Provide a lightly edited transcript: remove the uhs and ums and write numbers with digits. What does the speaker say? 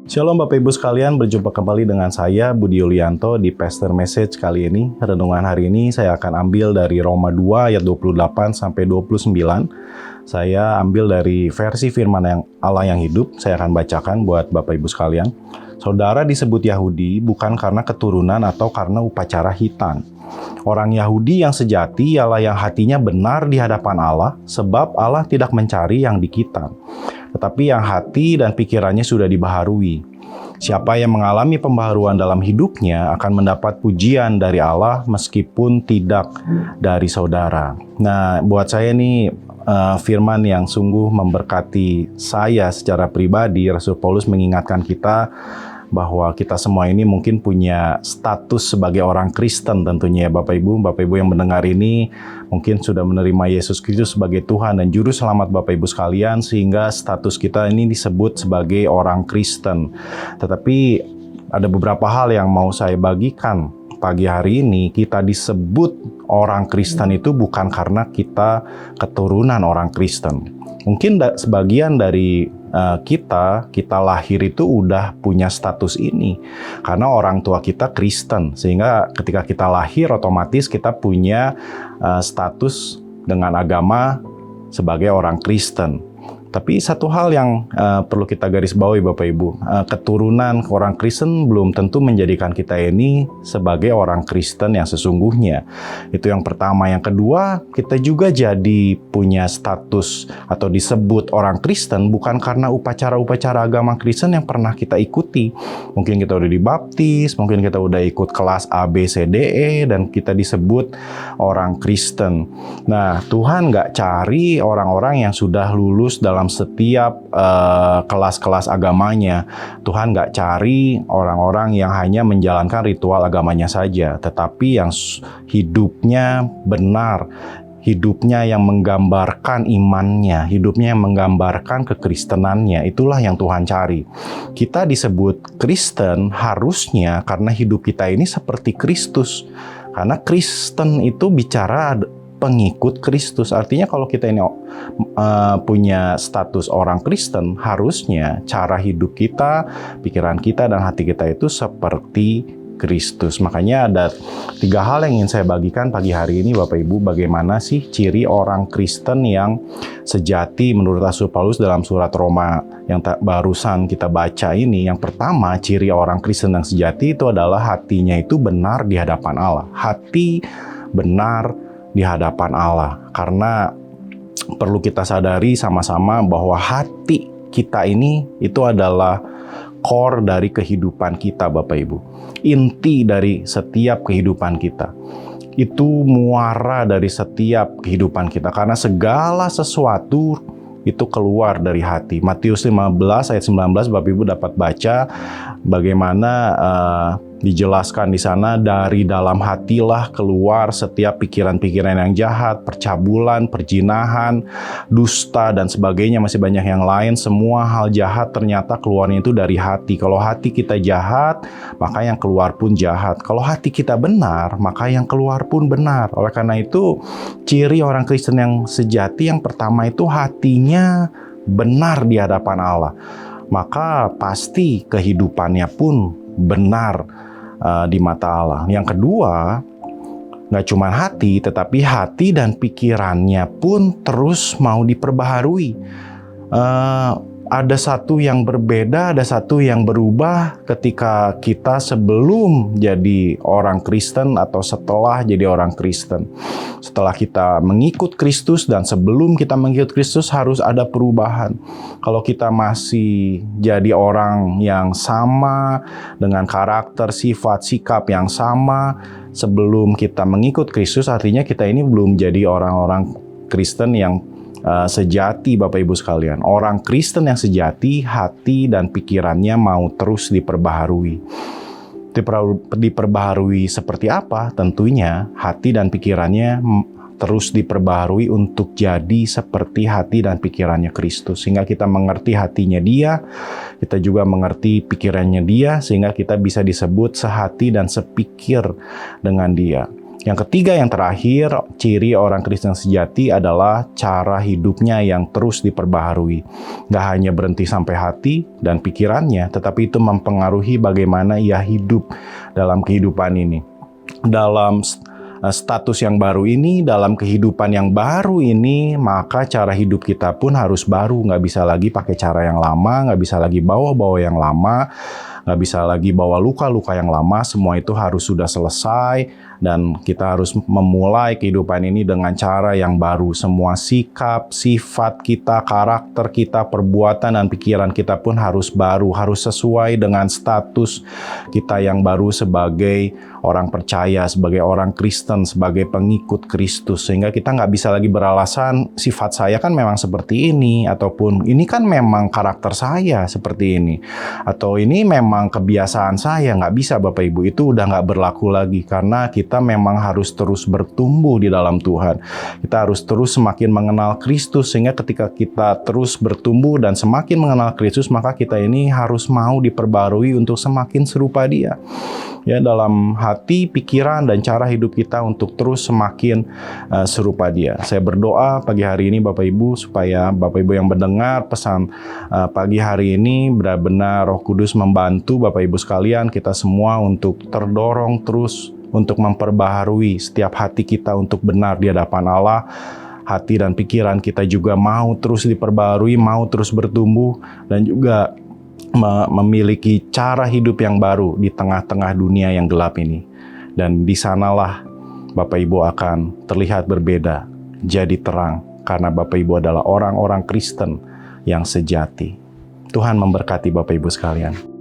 Shalom Bapak Ibu sekalian, berjumpa kembali dengan saya Budi Yulianto di Pastor Message kali ini. Renungan hari ini saya akan ambil dari Roma 2 ayat 28 sampai 29. Saya ambil dari versi firman yang Allah yang hidup. Saya akan bacakan buat Bapak Ibu sekalian. Saudara disebut Yahudi bukan karena keturunan atau karena upacara hitan. Orang Yahudi yang sejati ialah yang hatinya benar di hadapan Allah, sebab Allah tidak mencari yang dikitan, tetapi yang hati dan pikirannya sudah dibaharui. Siapa yang mengalami pembaharuan dalam hidupnya akan mendapat pujian dari Allah meskipun tidak dari saudara. Nah, buat saya ini firman yang sungguh memberkati saya secara pribadi. Rasul Paulus mengingatkan kita bahwa kita semua ini mungkin punya status sebagai orang Kristen tentunya ya Bapak Ibu yang mendengar ini mungkin sudah menerima Yesus Kristus sebagai Tuhan dan Juru Selamat Bapak Ibu sekalian, sehingga status kita ini disebut sebagai orang Kristen. Tetapi ada beberapa hal yang mau saya bagikan pagi hari ini. Kita disebut orang Kristen itu bukan karena kita keturunan orang Kristen. Mungkin sebagian dari kita lahir itu udah punya status ini karena orang tua kita Kristen, sehingga ketika kita lahir otomatis kita punya status dengan agama sebagai orang Kristen. Tapi satu hal yang perlu kita garis bawahi Bapak Ibu, keturunan orang Kristen belum tentu menjadikan kita ini sebagai orang Kristen yang sesungguhnya. Itu yang pertama. Yang kedua, kita juga jadi punya status atau disebut orang Kristen bukan karena upacara-upacara agama Kristen yang pernah kita ikuti. Mungkin kita udah dibaptis, mungkin kita udah ikut kelas A, B, C, D, E, dan kita disebut orang Kristen. Nah, Tuhan nggak cari orang-orang yang sudah lulus dalam setiap kelas-kelas agamanya. Tuhan nggak cari orang-orang yang hanya menjalankan ritual agamanya saja, tetapi yang hidupnya benar, hidupnya yang menggambarkan imannya, hidupnya yang menggambarkan kekristenannya. Itulah yang Tuhan cari. Kita disebut Kristen harusnya karena hidup kita ini seperti Kristus. Karena Kristen itu bicara pengikut Kristus. Artinya kalau kita ini punya status orang Kristen, harusnya cara hidup kita, pikiran kita, dan hati kita itu seperti Kristus. Makanya ada 3 hal yang ingin saya bagikan pagi hari ini Bapak Ibu. Bagaimana sih ciri orang Kristen yang sejati menurut Rasul Paulus dalam surat Roma yang barusan kita baca ini. Yang pertama, ciri orang Kristen yang sejati itu adalah hatinya itu benar di hadapan Allah. Hati benar di hadapan Allah. Karena perlu kita sadari sama-sama bahwa hati kita ini itu adalah core dari kehidupan kita Bapak Ibu. Inti dari setiap kehidupan kita. Itu muara dari setiap kehidupan kita. Karena segala sesuatu itu keluar dari hati. Matius 15 ayat 19 Bapak Ibu dapat baca bagaimana dijelaskan di sana, dari dalam hatilah keluar setiap pikiran-pikiran yang jahat, percabulan, perjinahan, dusta, dan sebagainya. Masih banyak yang lain. Semua hal jahat ternyata keluarnya itu dari hati. Kalau hati kita jahat, maka yang keluar pun jahat. Kalau hati kita benar, maka yang keluar pun benar. Oleh karena itu, ciri orang Kristen yang sejati yang pertama itu hatinya benar di hadapan Allah. Maka pasti kehidupannya pun benar di mata Allah. Yang kedua, nggak cuma hati, tetapi hati dan pikirannya pun terus mau diperbaharui. Ada satu yang berbeda, ada satu yang berubah ketika kita sebelum jadi orang Kristen atau setelah jadi orang Kristen. Setelah kita mengikut Kristus dan sebelum kita mengikut Kristus harus ada perubahan. Kalau kita masih jadi orang yang sama dengan karakter, sifat, sikap yang sama sebelum kita mengikut Kristus, artinya kita ini belum jadi orang-orang Kristen yang sejati Bapak Ibu sekalian. Orang Kristen yang sejati, hati dan pikirannya mau terus diperbaharui. Diperbaharui seperti apa? Tentunya hati dan pikirannya terus diperbaharui untuk jadi seperti hati dan pikirannya Kristus. Sehingga kita mengerti hatinya Dia, kita juga mengerti pikirannya Dia, sehingga kita bisa disebut sehati dan sepikir dengan Dia. Yang ketiga, yang terakhir, ciri orang Kristen sejati adalah cara hidupnya yang terus diperbaharui. Gak hanya berhenti sampai hati dan pikirannya, tetapi itu mempengaruhi bagaimana ia hidup dalam kehidupan ini. Dalam status yang baru ini, dalam kehidupan yang baru ini, maka cara hidup kita pun harus baru. Nggak bisa lagi pakai cara yang lama, nggak bisa lagi bawa-bawa yang lama, nggak bisa lagi bawa luka-luka yang lama. Semua itu harus sudah selesai, dan kita harus memulai kehidupan ini dengan cara yang baru. Semua sikap, sifat kita, karakter kita, perbuatan dan pikiran kita pun harus baru, harus sesuai dengan status kita yang baru sebagai orang percaya, sebagai orang Kristen, sebagai pengikut Kristus. Sehingga kita nggak bisa lagi beralasan, sifat saya kan memang seperti ini, ataupun ini kan memang karakter saya seperti ini, atau ini memang kebiasaan saya. Nggak bisa, Bapak Ibu, itu udah nggak berlaku lagi, karena kita memang harus terus bertumbuh di dalam Tuhan. Kita harus terus semakin mengenal Kristus, sehingga ketika kita terus bertumbuh dan semakin mengenal Kristus, maka kita ini harus mau diperbarui untuk semakin serupa Dia. Ya, dalam hati, pikiran, dan cara hidup kita untuk terus semakin serupa Dia. Saya berdoa pagi hari ini, Bapak Ibu, supaya Bapak Ibu yang mendengar pesan pagi hari ini, benar-benar Roh Kudus membantu Bapak Ibu sekalian, kita semua untuk terdorong terus untuk memperbaharui setiap hati kita untuk benar di hadapan Allah. Hati dan pikiran kita juga mau terus diperbaharui, mau terus bertumbuh, dan juga memiliki cara hidup yang baru di tengah-tengah dunia yang gelap ini. Dan di sanalah Bapak Ibu akan terlihat berbeda, jadi terang, karena Bapak Ibu adalah orang-orang Kristen yang sejati. Tuhan memberkati Bapak Ibu sekalian.